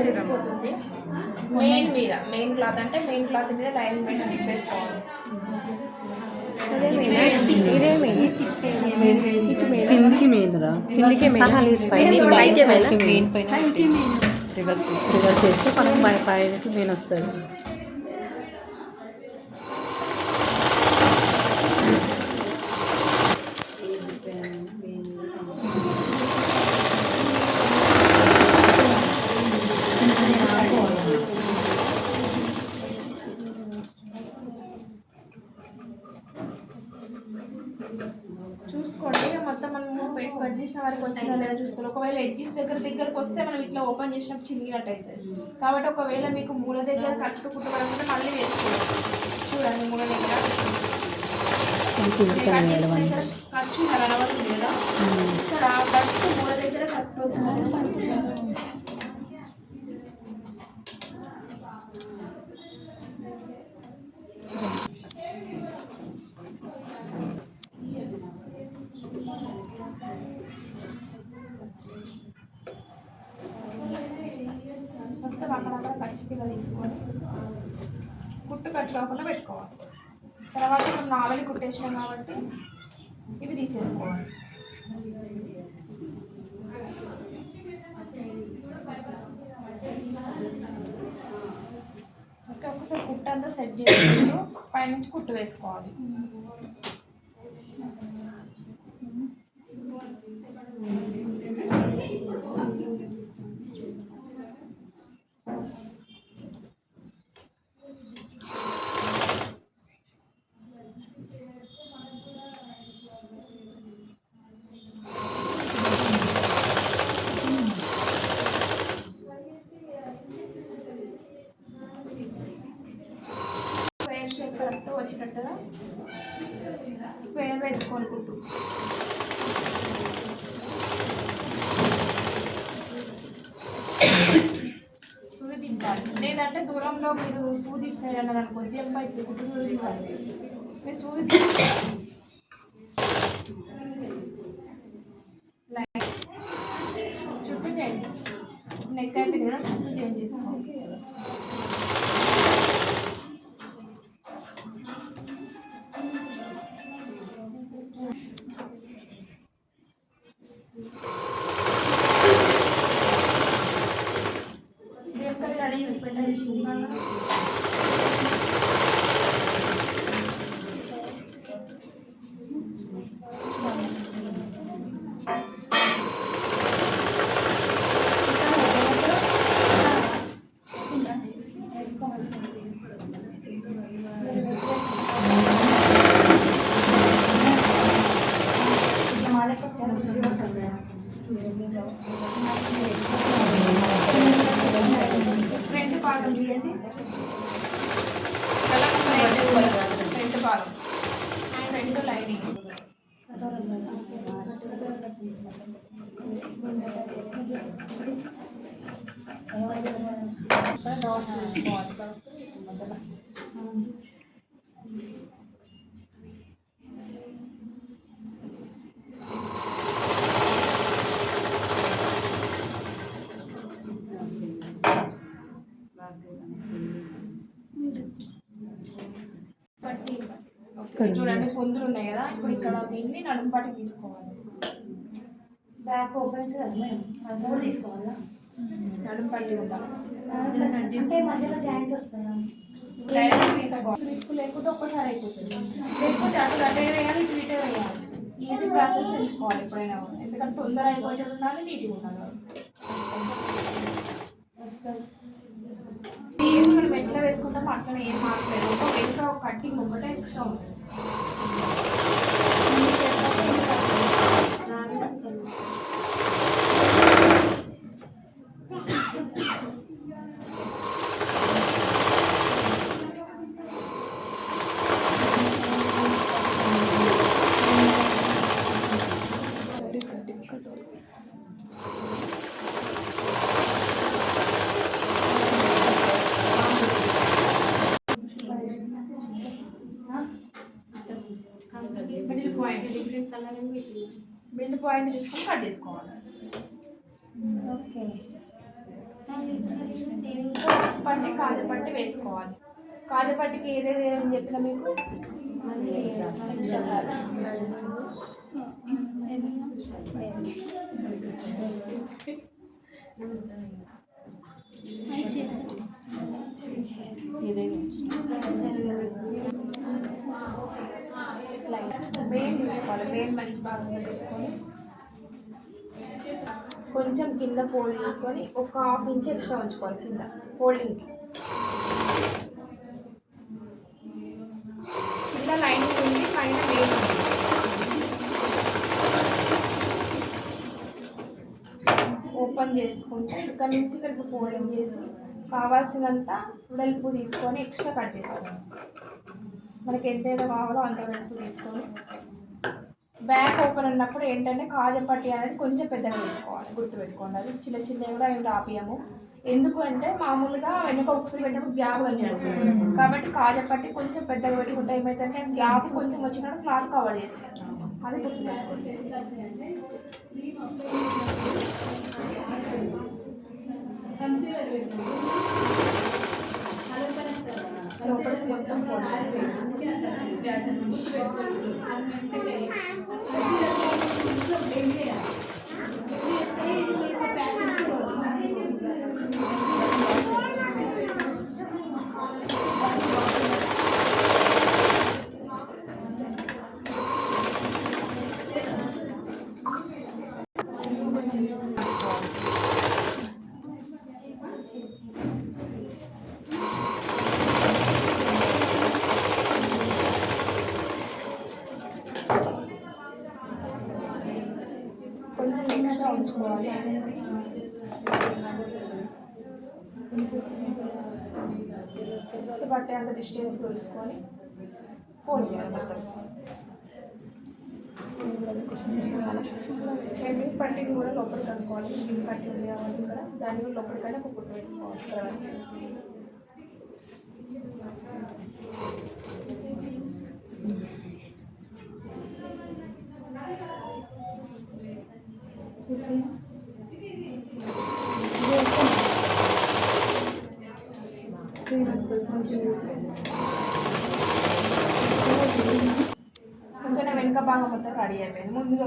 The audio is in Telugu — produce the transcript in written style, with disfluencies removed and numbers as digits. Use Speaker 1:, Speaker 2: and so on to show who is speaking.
Speaker 1: తెలిసిపోతుంది. మెయిన్ క్లాత్ అంటే మెయిన్ క్లాత్ మీద లైన్ పెట్టి తిప్పేసుకోవాలి.
Speaker 2: కిందికి మీదరా కిందికి రివర్స్ చేస్తే మనం పైకి మెయిన్ వస్తుంది.
Speaker 1: చూసుకోండి మొత్తం మనము కట్ చేసిన వరకు వచ్చినా లేదా చూసుకోండి. ఒకవేళ ఎడ్జెస్ దగ్గరకు వస్తే మనం ఇట్లా ఓపెన్ చేసినప్పుడు చిరిగినట్టు అవుతుంది. కాబట్టి ఒకవేళ మీకు మూల దగ్గర కట్టు కుట్టుకుంటే మళ్ళీ వేసుకోవాలి. చూడండి మూల దగ్గర ఖర్చు కనబడుతుంది కదా, ఇక్కడ కట్టు మూల దగ్గర కట్టు వచ్చినట్టు మొత్తం అక్కడక్కడ పచ్చిపిల్ల తీసుకొని కుట్టు కట్టుకోకుండా పెట్టుకోవాలి. తర్వాత మనం ఆల్రెడీ కుట్టేసినాం కాబట్టి ఇవి తీసేసుకోవాలి. ఓకే, ఒకసారి కుట్టు అంతా సెట్ చేసుకుంటూ పైనుంచి కుట్టు వేసుకోవాలి. స్క్వేర్ షేప్ కరెక్ట్ వచ్చేటట్టుగా స్క్వేర్ వేసుకోవాలి కుట్టు. సూది తింటారు లేదంటే దూరంలో మీరు సూది సైడ్ అన్నారు అనుకో జంప్ అయితే కుట్టు సూది తింటారు. మీరు సూది చుట్టూ చేయండి. నెక్ అయిపోయింది కదా, చుట్టూ చేంజ్ చేసుకోండి. రెడీ చేసి పెట్టండి. ఫ్రంట్ భాగం తీయండి. ఫ్రంట్ భాగం ఫ్రంట్ లైనింగ్ డాట్స్ వేసుకోవాలి. చూడండి పొందులు ఉన్నాయి కదా, ఇప్పుడు ఇక్కడ దీన్ని నడుము పాటు తీసుకోవాలి.
Speaker 3: బ్యాక్ ఓపెన్స్ కూడా తీసుకోవాలా?
Speaker 1: నడుము పట్టి ఉండాలి
Speaker 3: అంటే మధ్యలో జాయింట్ వస్తుందా?
Speaker 1: డైరెక్ట్ తీసుకోవాలి. రిస్క్ లేకపోతే ఒక్కసారి అయిపోతుంది. లేకపోతే అటు అటే వేయాలి, ఇటు ఇటే వేయాలి. ఈజీ ప్రాసెస్ ఎంచుకోవాలి ఎప్పుడైనా, ఎందుకంటే తొందర అయిపోయేటప్పుడు ఉండాలి, నీట్గా ఉండాలి. మనం ఎట్లా వేసుకుంటామో అట్లనే ఏం మార్చలేదు. ఒక వెనుక ఒక కట్టింగ్ ఒకటే ఎక్స్ట్రా ఉంటుంది. బిల్డ్ పాయింట్ చూసుకొని కట్ చేసుకోవాలి.
Speaker 3: ఓకే,
Speaker 1: పట్టి కాజపట్టి వేసుకోవాలి. కాజపట్టికి ఏదేది ఏమని చెప్పిన మీకు మెయిన్ చూసుకోవాలి. మెయిన్ మంచి భాగంగా చూసుకొని కొంచెం కింద ఫోల్డ్ చేసుకొని ఒక ½ ఇంచ్ ఎక్స్ట్రా ఉంచుకోవాలి కింద ఫోల్డింగ్. కింద లైనింగ్ ఉంది, పైన మెయిన్ ఉంది. ఓపెన్ చేసుకుంటే ఇక్కడ నుంచి ఇక్కడికి ఫోల్డింగ్ చేసి కావాల్సినంత వెడల్పు తీసుకొని ఎక్స్ట్రా కట్ చేసుకోవాలి. మనకి ఎంతైతే కావాలో అంత వెడల్పు తీసుకొని బ్యాక్ ఓపెన్ ఉన్నప్పుడు ఏంటంటే కాజపట్టి అనేది కొంచెం పెద్దగా తీసుకోవాలి. గుర్తుపెట్టుకోండి, అది చిన్న చిన్నవి కూడా ఏమి రాపియము. ఎందుకు అంటే మామూలుగా వెనుక ఒకసారి పెట్టినప్పుడు గ్యాప్ కనిపిస్తుంది కాబట్టి కాజపట్టి కొంచెం పెద్దగా పెట్టుకుంటే ఏమైందంటే గ్యాప్ కొంచెం వచ్చినప్పుడు క్లాత్ కవర్ చేస్తాం. అది గుర్తుపెట్టుకోండి. లోపలికి మొత్తం కొంచెం ఎక్స్ట్రా ఉంచుకోవాలి. బట్టే అంత డిస్టెన్స్ ఉంచుకొని ఫోల్డ్ చేయాలి మొత్తం. హెమ్మింగ్ పట్టీని కూడా లోపలికి అనుకోవాలి. హెమ్మింగ్ పట్టీ ఉంది కాబట్టి ఇక్కడ దాన్ని కూడా లోపలికైనా ఒక కుట్టు వేసుకోవాలి. ఇంకా వెనుక భాగం మొత్తం రెడీ అయిపోయింది. ముందుగా